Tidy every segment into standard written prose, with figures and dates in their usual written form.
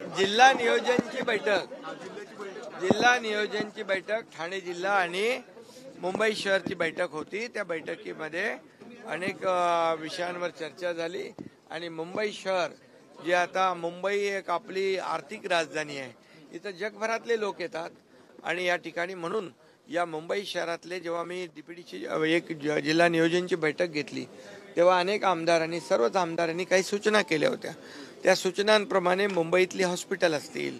जिल्हा नियोजनची बैठक ठाणे जिल्हा आणि मुंबई शहरची बैठक होती। त्या बैठकीमध्ये अनेक विषयांवर चर्चा झाली आणि मुंबई शहर जे आता मुंबई एक आपली आर्थिक राजधानी आहे, इथं जगभरातले लोक येतात आणि या ठिकाणी म्हणून या मुंबई शहरातले जेव्हा मी डीपीडीची एक जिल्हा नियोजनची बैठक घेतली तेव्हा अनेक आमदारांनी सर्वच आमदारांनी काही सूचना केल्या होत्या। त्या सूचनांप्रमाणे मुंबईतली हॉस्पिटल असतील,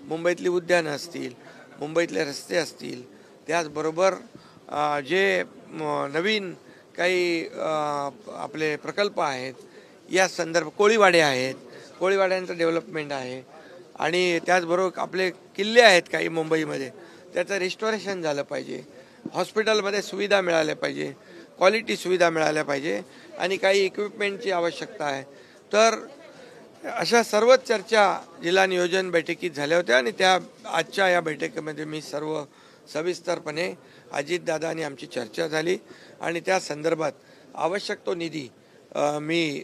मुंबईतली उद्यानं असतील, मुंबईतले रस्ते असतील, त्याचबरोबर जे नवीन काही आपले प्रकल्प आहेत, या संदर्भ कोळीवाडे आहेत, कोळीवाड्यांचं डेव्हलपमेंट आहे आणि त्याचबरोबर आपले किल्ले आहेत काही मुंबईमध्ये, त्याचं रिस्टोरेशन झालं पाहिजे, हॉस्पिटलमध्ये सुविधा मिळाल्या पाहिजे, क्वालिटी सुविधा मिळाल्या पाहिजे आणि काही इक्विपमेंटची आवश्यकता आहे। तर अशा सर्वच चर्चा जिल्हा नियोजन बैठकीत झाल्या होत्या आणि त्या आजच्या या बैठकीमध्ये मी सर्व सविस्तरपणे अजितदादा आणि आमची चर्चा झाली आणि त्या संदर्भात आवश्यक तो निधी मी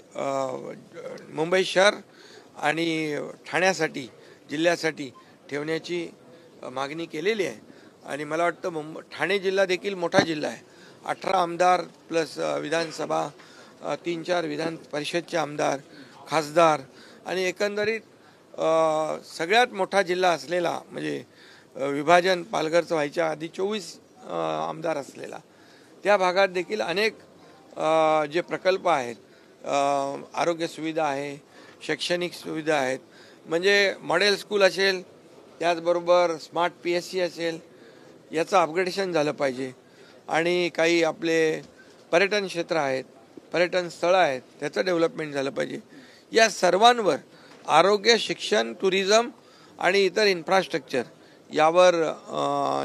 मुंबई शहर आणि ठाण्यासाठी जिल्ह्यासाठी ठेवण्याची मागणी केलेली आहे। आणि मला वाटतं ठाणे जिल्हा देखील मोठा जिल्हा आहे, 18 आमदार प्लस विधानसभा 3-4 विधान परिषदचे आमदार, खासदार आणि एकंदरीत सगळ्यात मोठा जिल्हा असलेला, म्हणजे विभाजन पालघरचं व्हायच्या आधी 24 आमदार असलेला, त्या भागात देखील अनेक जे प्रकल्प आहेत, आरोग्य सुविधा आहे, शैक्षणिक सुविधा आहेत, म्हणजे मॉडेल स्कूल असेल, त्याचबरोबर स्मार्ट PSC असेल, याचं अपग्रेडेशन झालं पाहिजे आणि काही आपले पर्यटन क्षेत्र आहेत, पर्यटन स्थळं आहेत, त्याचं डेव्हलपमेंट झालं पाहिजे। या सर्वांवर आरोग्य, शिक्षण, टुरिझम आणि इतर इन्फ्रास्ट्रक्चर यावर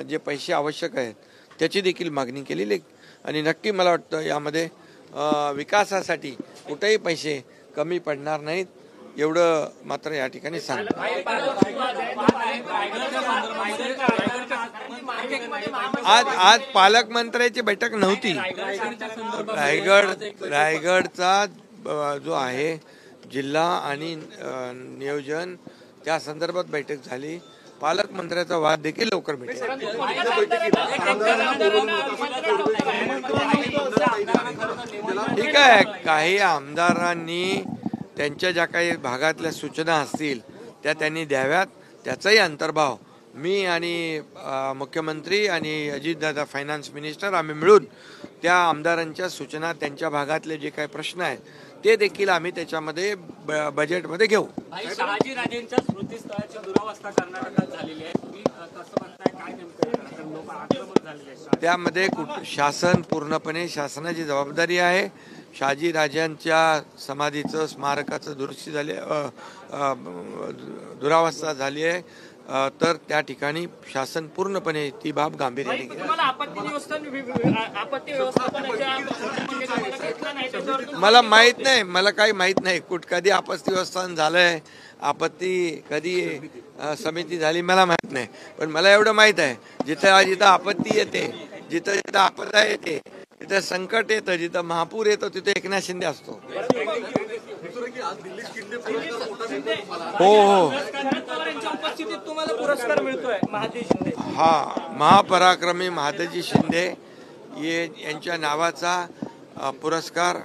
जे पैसे आवश्यक आहेत त्याची देखील मागणी केलेली आणि नक्की मला वाटतं यामध्ये विकासासाठी कुठेही पैसे कमी पडणार नाहीत, एवढं मात्र या ठिकाणी सांगतो। आज पालकमंत्र्याची बैठक नव्हती, रायगडचा जो आहे जिल्हा आणि नियोजन त्या संदर्भात बैठक झाली। पालकमंत्र्याचा वाद देखील लवकर मिळेल। ठीक आहे, काही आमदारांनी त्यांच्या ज्या काही भागातल्या सूचना असतील त्या त्यांनी द्याव्यात, त्याचाही अंतर्भाव मी आणि मुख्यमंत्री आणि अजितदादा फायनान्स मिनिस्टर आम्ही मिळून त्या आमदारांच्या सूचना, त्यांच्या भागातले जे काही प्रश्न आहेत ते देखील आम्ही त्याच्यामध्ये बजेटमध्ये घेऊ। शहाजीराजेंच्या स्मृतीस्थळाची दुरावस्था कर्नाटकात झालेली आहे, तुम्ही कसं म्हणताय, काय नेमकं लोक आक्रमक झालेले आहेत? त्यामध्ये शासन पूर्णपणे शासनाची जबाबदारी आहे। शहाजीराजांच्या समाधीचं स्मारकाचं दुरुस्ती झाली, दुरावस्था झाली आहे, तर त्या ठिकाणी शासन पूर्णपणे ती बाब गांभीर्याने घेईल। मला माहित नाही, मला काही माहित नाही कधी आपत्ती व्यवस्थापन झालंय, आपत्ती कधी समिती झाली मला माहित नाही, पण मला एवढं माहित आहे जिथं आपत्ती येते, जिथं आपदा येते, जिथं संकट येतं, जिथं महापूर येतो, तिथे एकनाथ शिंदे असतो। हो, पुरस्कार मिळतोय महादेव शिंदे। हा, महापराक्रमी महादजी शिंदे यांच्या नावाचा पुरस्कार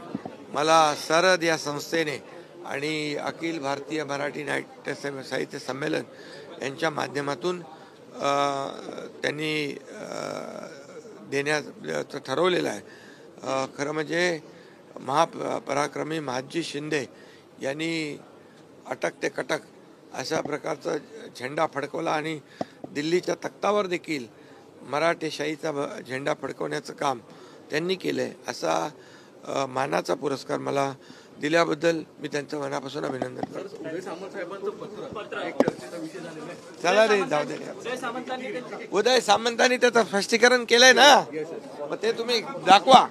मला सरद या संस्थेने आणि अखिल भारतीय मराठी नाट्य साहित्य संमेलन यांच्या माध्यमातून त्यांनी देण्याचं ठरवलेलं आहे। खरं म्हणजे महापराक्रमी महादजी शिंदे यांनी अटक ते कटक अशा प्रकारचा झेंडा फडकवला आणि दिल्लीच्या तख्तावर देखील मराठेशाहीचा झेंडा फडकवण्याचं काम त्यांनी केलंय। असा मानाचा पुरस्कार मला दिल्याबद्दल मी त्यांचं मनापासून अभिनंदन करतो। चला रे, जाऊ दे, उदय सामंतांनी त्याचं स्पष्टीकरण केलंय ना, मग ते तुम्ही दाखवा।